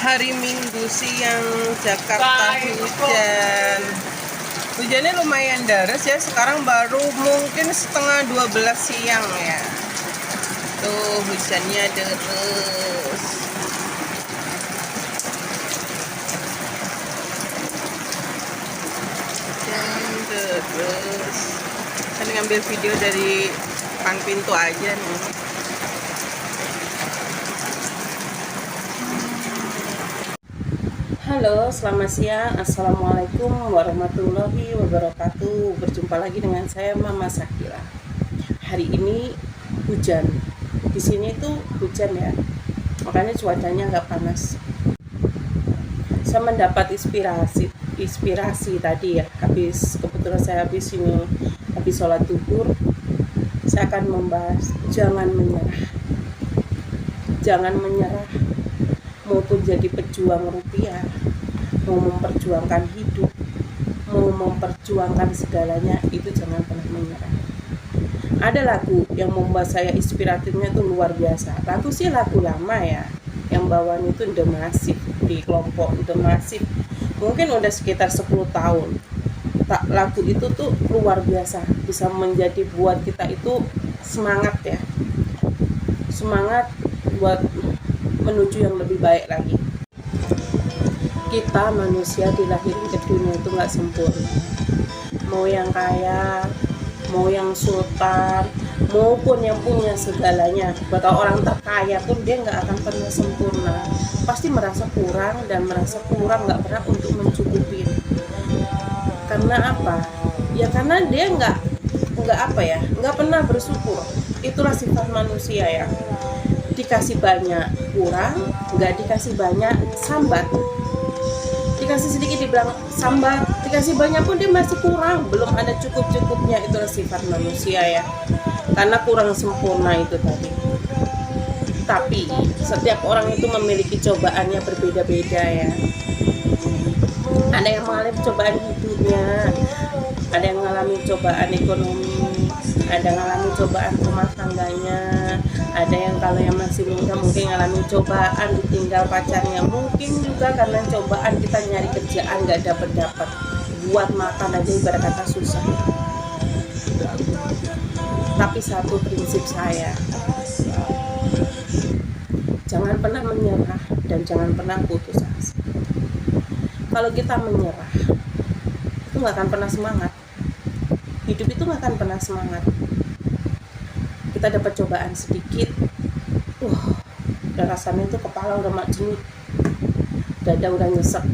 Hari Minggu siang Jakarta hujan. Hujannya lumayan deras ya. Sekarang baru mungkin setengah 12 siang ya. Tuh hujannya deras. Hujan deras. Saya ngambil video dari depan pintu aja nih. Halo, selamat siang. Assalamualaikum warahmatullahi wabarakatuh. Berjumpa lagi dengan saya Mama Sakila. Hari ini hujan. Di sini tuh hujan ya. Makanya cuacanya nggak panas. Saya mendapat inspirasi tadi ya. Kebetulan saya habis sholat zuhur. Saya akan membahas jangan menyerah. Jangan menyerah. Maupun jadi pejuang rupiah, mau memperjuangkan hidup, mau memperjuangkan segalanya, itu jangan pernah menyerah. Ada lagu yang membuat saya inspiratifnya itu luar biasa. Lagu sih lagu lama ya, yang bawaan itu The Massive, di kelompok The Massive, mungkin udah sekitar 10 tahun. Lagu itu tuh luar biasa, bisa menjadi buat kita itu semangat ya, semangat buat menuju yang lebih baik lagi. Kita manusia dilahirin ke dunia itu nggak sempurna. Mau yang kaya, mau yang sultan, maupun yang punya segalanya. Bahkan orang terkaya pun dia nggak akan pernah sempurna. Pasti merasa kurang dan merasa kurang nggak pernah untuk mencukupi. Karena apa? Ya karena dia nggak pernah bersyukur. Itulah sifat manusia ya. Dikasih banyak kurang, nggak dikasih banyak sambat. Dikasih sedikit dibilang sambat, dikasih banyak pun dia masih kurang, belum ada cukup-cukupnya. Itulah sifat manusia ya, karena kurang sempurna itu tadi. Tapi setiap orang itu memiliki cobaannya berbeda-beda ya. Ada yang mengalami cobaan hidupnya, ada yang mengalami cobaan ekonomi, ada yang mengalami cobaan rumah tangganya, ada yang kalau yang masih muda mungkin mengalami cobaan ditinggal pacarnya, mungkin juga karena cobaan kita nyari kerjaan nggak dapat buat makan aja ibarat kata susah. Tapi satu prinsip saya, jangan pernah menyerah dan jangan pernah putus asa. Kalau kita menyerah itu nggak akan pernah semangat. Hidup itu nggak akan pernah semangat. Kita dapat cobaan sedikit, udah rasanya itu kepala udah macet, dada udah nyesek,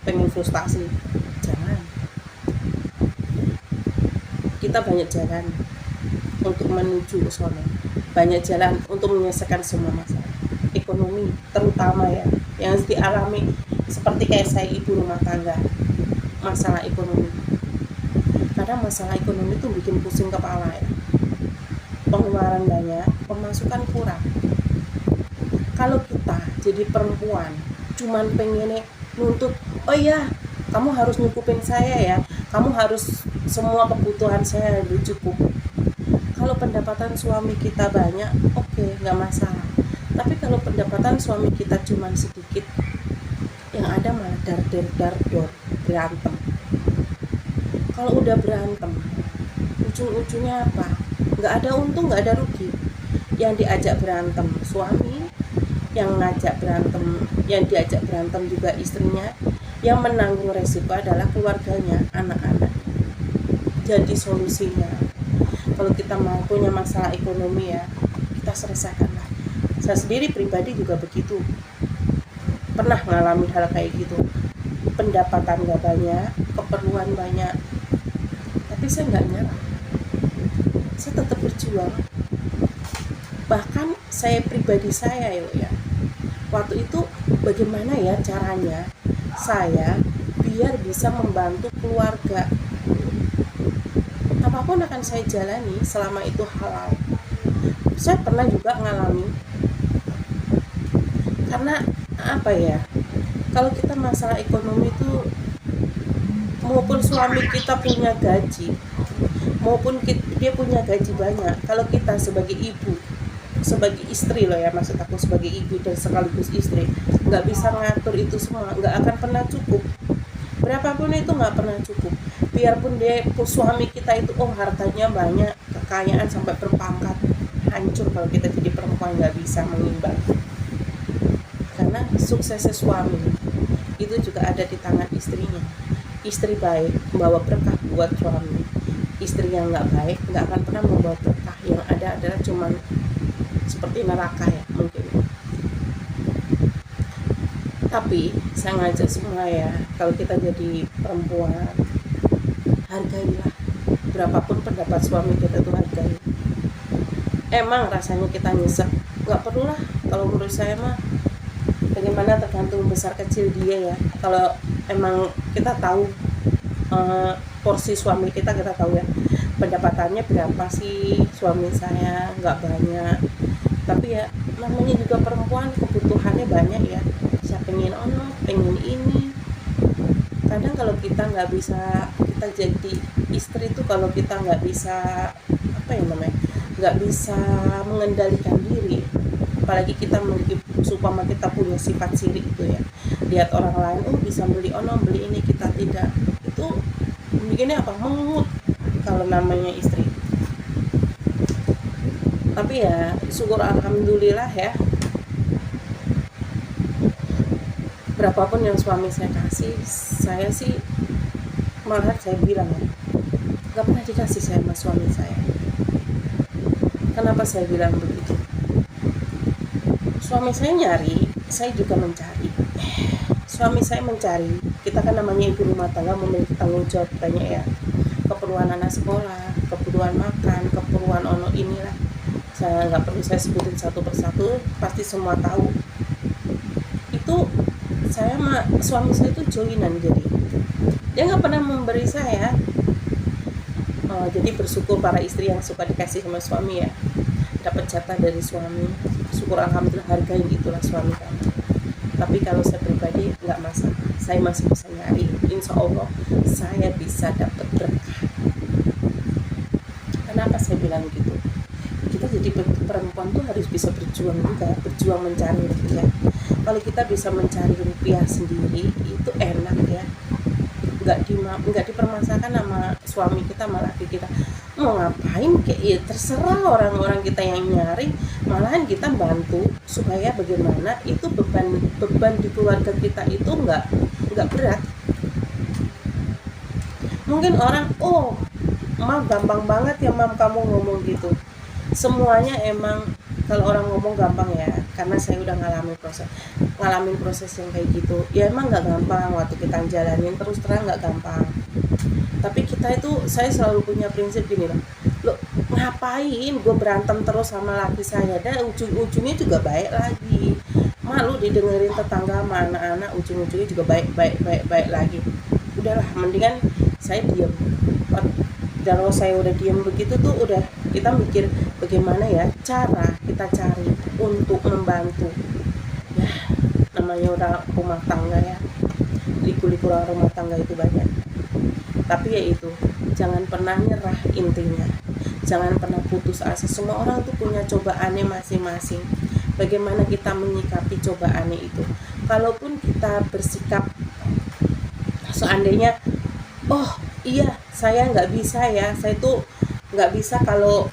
pengen frustasi. Jangan. Kita banyak jalan untuk menuju ke sana, banyak jalan untuk menyelesaikan semua masalah ekonomi, terutama ya yang harus dialami seperti kayak saya ibu rumah tangga. Masalah ekonomi, kadang masalah ekonomi itu bikin pusing kepala ya. Pengeluaran banyak, pemasukan kurang. Kalau kita jadi perempuan cuman pengen nuntut, oh iya kamu harus nyukupin saya ya, kamu harus semua kebutuhan saya dicukup. Kalau pendapatan suami kita banyak, oke, nggak masalah. Tapi kalau pendapatan suami kita cuman sedikit, yang ada malah dar berantem. Kalau udah berantem, ujung-ujungnya apa? Nggak ada untung, nggak ada rugi. Yang diajak berantem suami, yang diajak berantem juga istrinya, yang menanggung resiko adalah keluarganya, anak-anak. Jadi solusinya, kalau kita mau punya masalah ekonomi ya, kita selesaikanlah. Saya sendiri pribadi juga begitu, pernah mengalami hal kayak gitu. Pendapatan nggak banyak, keperluan banyak, tapi saya nggak nyerah. Saya tetap berjuang. Bahkan saya pribadi saya ya, waktu itu bagaimana ya caranya saya biar bisa membantu keluarga. Apapun akan saya jalani selama itu halal. Saya pernah juga ngalami, karena apa ya, kalau kita masalah ekonomi itu, maupun suami kita punya gaji, maupun dia punya gaji banyak, kalau kita sebagai ibu sebagai istri loh ya, maksud aku sebagai ibu dan sekaligus istri, nggak bisa ngatur itu semua, nggak akan pernah cukup. Berapapun itu nggak pernah cukup. Biarpun dia suami kita itu hartanya banyak, kekayaan sampai berpangkat, hancur kalau kita jadi perempuan nggak bisa mengimbang. Karena suksesnya suami itu juga ada di tangan istrinya. Istri baik membawa berkah buat suami. Istri yang nggak baik nggak akan pernah membawa berkah. Yang ada adalah cuman seperti neraka ya mungkin. Tapi saya ngajak semua ya, kalau kita jadi perempuan, hargailah berapapun pendapat suami kita tuh, hargai. Emang rasanya kita nyesek, nggak perlu lah. Kalau menurut saya mah bagaimana tergantung besar kecil dia ya. Kalau emang kita tahu porsi suami kita tahu ya, pendapatannya berapa sih suami saya, nggak banyak. Tapi ya namanya juga perempuan, kebutuhannya banyak ya. Saya pengen pengen ini. Kadang kalau kita nggak bisa, kita jadi istri itu kalau kita nggak bisa nggak bisa mengendalikan diri, apalagi kita memiliki, supaya kita punya sifat sirik itu ya, lihat orang lain bisa beli beli ini, kita tidak, itu bikinnya mengut kalau namanya istri. Tapi ya syukur alhamdulillah ya, berapapun yang suami saya kasih, saya sih malah saya bilang ya, gak pernah dikasih saya sama suami saya. Kenapa saya bilang begitu? Suami saya nyari, saya juga mencari. Suami saya mencari, kita kan namanya ibu rumah tangga, memiliki tanggung jawab banyak ya. Keperluan anak sekolah, keperluan makan, keperluan inilah. Saya nggak perlu saya sebutin satu persatu, pasti semua tahu. Itu saya sama suami saya itu joinan, jadi dia nggak pernah memberi saya. Jadi bersyukur para istri yang suka dikasih sama suami ya, dapat jatah dari suami, syukur alhamdulillah, hargain itulah suami kamu. Tapi kalau saya pribadi nggak masalah, saya masih bisa nyari, insya Allah saya bisa dapat berkah. Kenapa saya bilang gitu? Kita jadi perempuan tuh harus bisa berjuang juga, berjuang mencari rupiah. Kalau kita bisa mencari rupiah sendiri itu enak ya, nggak dipermasalahkan sama suami kita, malah kita mau ngapain kayak ya terserah orang-orang kita yang nyari, malahan kita bantu supaya bagaimana itu beban di keluarga kita itu nggak berat. Mungkin orang mam gampang banget ya mam kamu ngomong gitu, semuanya emang kalau orang ngomong gampang ya, karena saya udah ngalamin proses yang kayak gitu ya, emang nggak gampang waktu kita jalanin, terus terang nggak gampang. Tapi kita itu, saya selalu punya prinsip gini loh, ngapain gue berantem terus sama laki saya, dan ujung-ujungnya juga baik lagi, malu didengerin tetangga sama anak-anak, ujung-ujungnya juga baik lagi. Udahlah, mendingan saya diam. Kalau saya udah diam begitu tuh udah, kita mikir bagaimana ya cara kita cari untuk membantu ya, namanya orang rumah tangga ya, liku-liku orang rumah tangga itu banyak. Tapi ya itu, jangan pernah nyerah, intinya jangan pernah putus asa. Semua orang tuh punya cobaannya masing-masing, bagaimana kita menyikapi cobaannya itu. Kalaupun kita bersikap seandainya iya saya nggak bisa ya, saya tuh nggak bisa kalau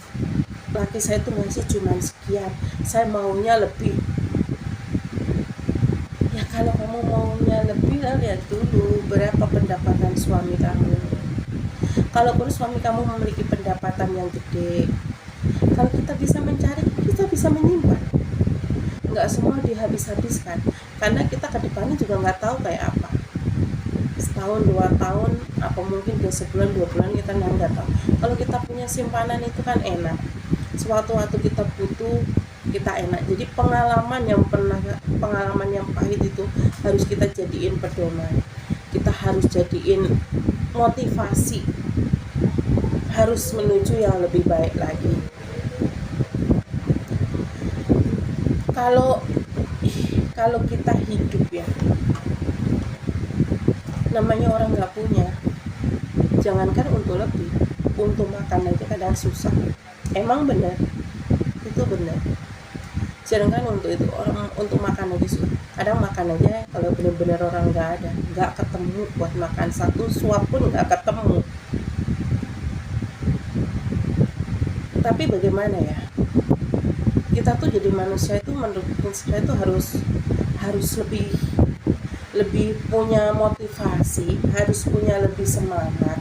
laki saya tuh ngasih cuma sekian, saya maunya lebih. Ya kalau kamu maunya lebih, lihat dulu berapa pendapatan suami kamu. Kalaupun suami kamu memiliki pendapatan yang gede, kalau kita bisa mencari, kita bisa menyimpan. Nggak semua dihabis-habiskan, karena kita ke depannya juga nggak tahu kayak apa. Setahun, 2 tahun, apa mungkin udah sebulan, 2 bulan, kita nggak tahu. Kalau kita punya simpanan itu kan enak. Sewaktu-waktu kita butuh, kita enak. Jadi pengalaman yang pahit itu harus kita jadiin pedoman. Kita harus jadiin motivasi, harus menuju yang lebih baik lagi. Kalau kita hidup ya, namanya orang nggak punya, jangankan untuk lebih, untuk makan aja kadang susah. Emang benar, itu benar. Sedangkan untuk itu orang untuk makan aja susah. Kadang makan aja kalau benar-benar orang nggak ketemu buat makan satu suap pun nggak ketemu. Tapi bagaimana ya? Kita tuh jadi manusia itu menurut saya itu harus lebih punya motivasi, harus punya lebih semangat.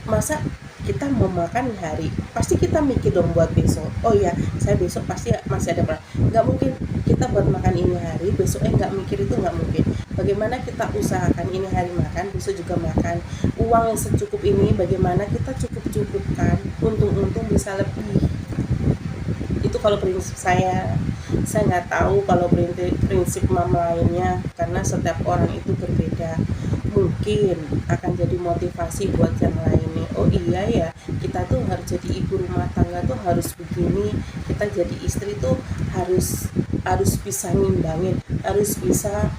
Masa kita mau makan hari, pasti kita mikir dong buat besok. Oh iya, saya besok pasti masih ada plan. Nggak mungkin kita buat makan ini hari, besoknya nggak mikir, itu nggak mungkin. Bagaimana kita usahakan ini hari makan, besok juga makan. Uang yang secukup ini bagaimana kita cukup-cukupkan, untung-untung bisa lebih. Itu kalau prinsip saya nggak tahu kalau prinsip mama lainnya, karena setiap orang itu berbeda. Mungkin akan jadi motivasi buat yang lainnya. Oh iya ya, kita tuh harus jadi ibu rumah tangga tuh harus begini, kita jadi istri tuh harus bisa ngimbangin, harus bisa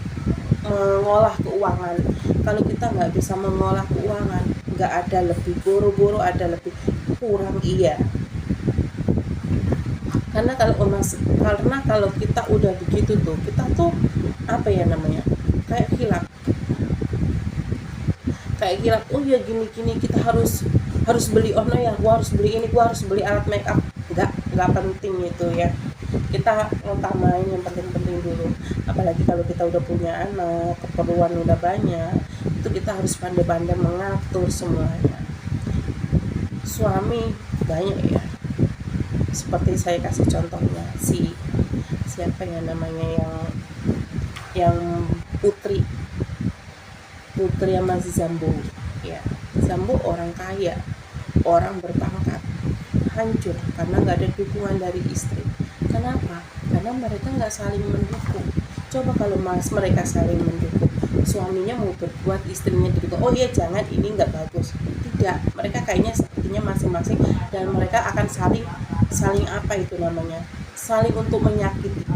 mengolah keuangan. Kalau kita nggak bisa mengolah keuangan, nggak ada lebih, boro-boro ada lebih, kurang. Iya, karena kalau kita udah begitu tuh, kita tuh apa ya namanya, kayak kilap. Oh ya, gini kita harus beli, oh no ya, gua harus beli ini, gua harus beli alat make up. Nggak penting itu ya. Kita utamain yang penting-penting dulu. Apalagi kalau kita udah punya anak, keperluan udah banyak, itu kita harus pandai-pandai mengatur semuanya. Suami banyak ya, seperti saya kasih contohnya siapa ya namanya, yang putri yang masih Zambo ya. Zambo orang kaya, orang berpangkat, hancur karena nggak ada dukungan dari istri. Kenapa? Karena mereka nggak saling mendukung. Coba kalau mereka saling mendukung, suaminya mau berbuat, istrinya didukung. Oh iya, jangan, ini nggak bagus. Tidak, mereka kayaknya sepertinya masing-masing, dan mereka akan saling apa itu namanya, saling untuk menyakiti.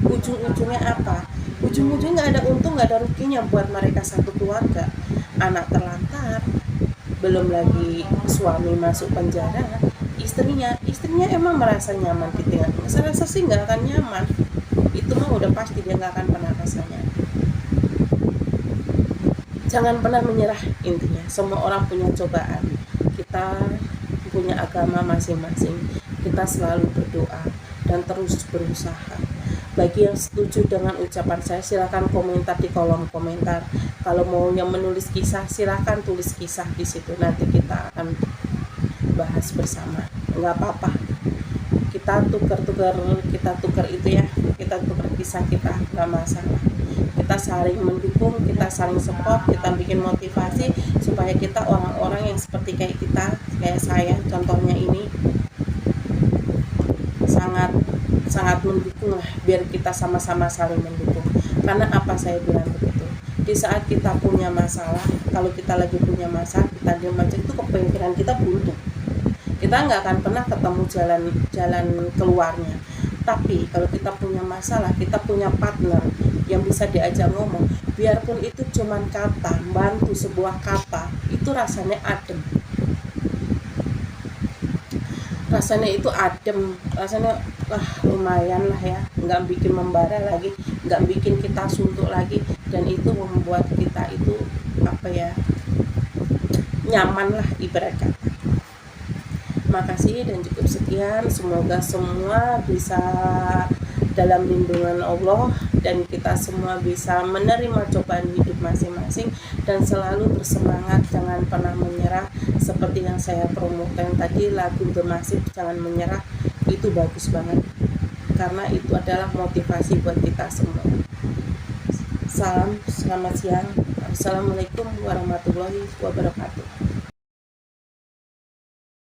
Ujung-ujungnya apa? Ujung-ujungnya nggak ada untung, nggak ada ruginya buat mereka satu keluarga. Anak terlantar, belum lagi suami masuk penjara. Istrinya emang merasa nyaman ditinggal. Saya rasa sih nggak akan nyaman. Itu mah udah pasti, dia nggak akan pernah rasanya. Jangan pernah menyerah, intinya. Semua orang punya cobaan. Kita punya agama masing-masing. Kita selalu berdoa dan terus berusaha. Bagi yang setuju dengan ucapan saya, silakan komentar di kolom komentar. Kalau mau yang menulis kisah, silakan tulis kisah di situ. Nanti kita akan bahas bersama. Nggak apa-apa. Kita tukar itu ya. Kita tukar kisah kita, nggak masalah. Kita saling mendukung, kita saling support, kita bikin motivasi supaya kita orang-orang yang seperti kayak saya contohnya ini, sangat mendukung lah, biar kita sama-sama saling mendukung. Karena apa saya bilang begitu, di saat kita punya masalah, kalau kita lagi punya masalah, kita diam aja, itu kepikiran kita buntu, kita nggak akan pernah ketemu jalan keluarnya. Tapi kalau kita punya masalah, kita punya partner yang bisa diajak ngomong, biarpun itu cuman kata, bantu sebuah kata, itu rasanya adem. Rasanya lumayan lah ya, nggak bikin membara lagi, nggak bikin kita suntuk lagi, dan itu membuat kita itu nyaman lah ibarat kata. Makasih dan cukup sekian, semoga semua bisa dalam lindungan Allah, dan kita semua bisa menerima cobaan hidup masing-masing dan selalu bersemangat, jangan pernah menyerah. Seperti yang saya promokan tadi, lagu The Massive, Jangan Menyerah, itu bagus banget karena itu adalah motivasi buat kita semua. Selamat siang. Assalamualaikum warahmatullahi wabarakatuh.